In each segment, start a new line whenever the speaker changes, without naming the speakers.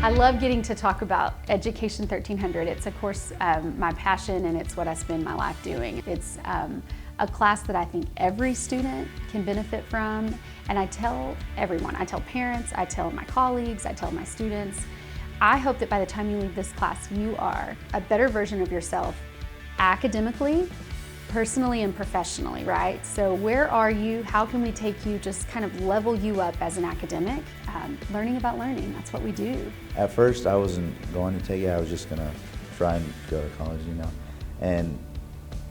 I love getting to talk about Education 1300. It's of course my passion, and it's what I spend my life doing. It's a class that I think every student can benefit from, and I tell everyone, I tell parents, I tell my colleagues, I tell my students, I hope that by the time you leave this class, you are a better version of yourself academically, personally, and professionally, right? So where are you? How can we take you, just kind of level you up as an academic? Learning about learning, that's what we do.
At first, I wasn't going to take it. I was just gonna try and go to college, you know. And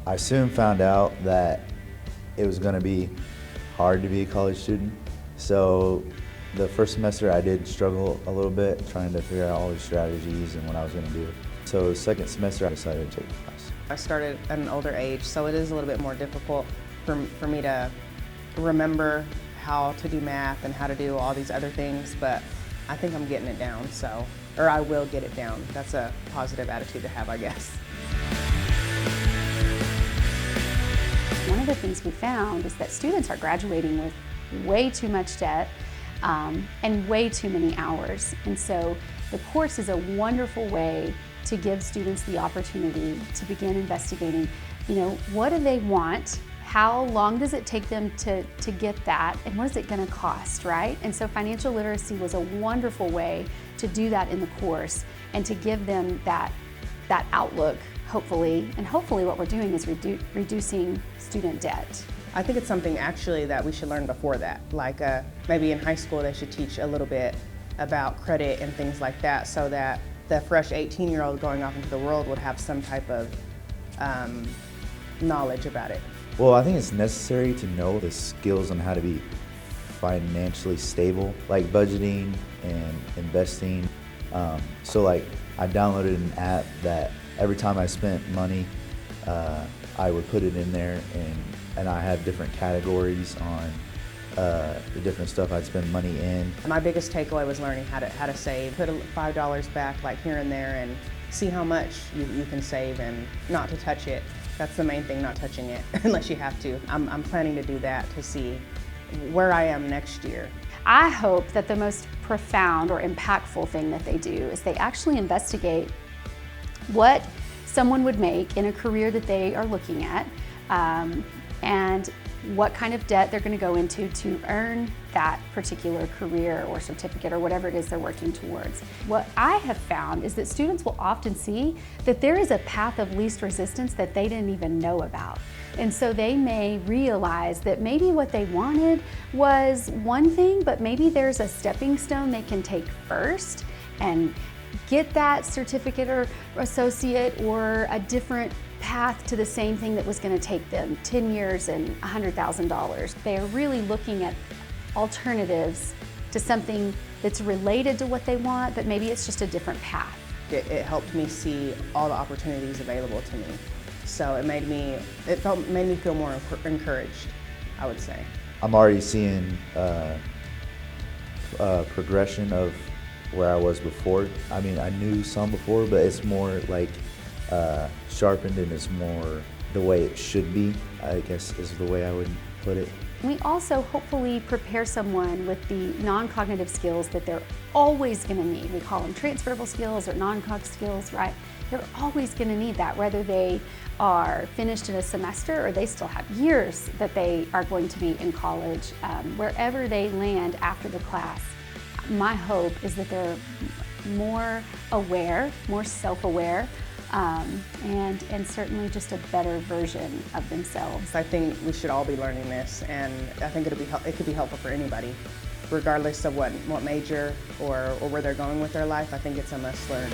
I soon found out that it was gonna be hard to be a college student. So the first semester I did struggle a little bit trying to figure out all the strategies and what I was gonna do. So the second semester I decided to take the class.
I started at an older age, so it is a little bit more difficult for me to remember how to do math and how to do all these other things, but I think I'm getting it down, or I will get it down. That's a positive attitude to have, I guess.
One of the things we found is that students are graduating with way too much debt and way too many hours. And so the course is a wonderful way to give students the opportunity to begin investigating, you know, what do they want? How long does it take them to get that? And what is it gonna cost, right? And so financial literacy was a wonderful way to do that in the course and to give them that outlook, hopefully. And hopefully what we're doing is reducing student debt.
I think it's something actually that we should learn before that. Like maybe in high school they should teach a little bit about credit and things like that, so that the fresh 18-year-old going off into the world would have some type of knowledge about it.
Well, I think it's necessary to know the skills on how to be financially stable, like budgeting and investing. So like I downloaded an app that every time I spent money, I would put it in there, and I had different categories on the different stuff I'd spend money in.
My biggest takeaway was learning how to save. Put $5 back like here and there and see how much you can save, and not to touch it. That's the main thing, not touching it unless you have to. I'm planning to do that to see where I am next year.
I hope that the most profound or impactful thing that they do is they actually investigate what someone would make in a career that they are looking at, and what kind of debt they're going to go into to earn that particular career or certificate or whatever it is they're working towards. What I have found is that students will often see that there is a path of least resistance that they didn't even know about. And so they may realize that maybe what they wanted was one thing, but maybe there's a stepping stone they can take first and get that certificate or associate or a different path to the same thing that was going to take them 10 years and $100,000. They are really looking at alternatives to something that's related to what they want, but maybe it's just a different path.
It helped me see all the opportunities available to me. So it made me feel more encouraged, I would say.
I'm already seeing progression of where I was before. I mean, I knew some before, but it's more like sharpened, and it's more the way it should be, I guess is the way I would put it.
We also hopefully prepare someone with the non-cognitive skills that they're always going to need. We call them transferable skills or non-cog skills, right? They're always going to need that, whether they are finished in a semester or they still have years that they are going to be in college. Wherever they land after the class, my hope is that they're more aware, more self-aware, and certainly just a better version of themselves.
I think we should all be learning this, and I think it could be helpful for anybody, regardless of what major or where they're going with their life. I think it's a must learn.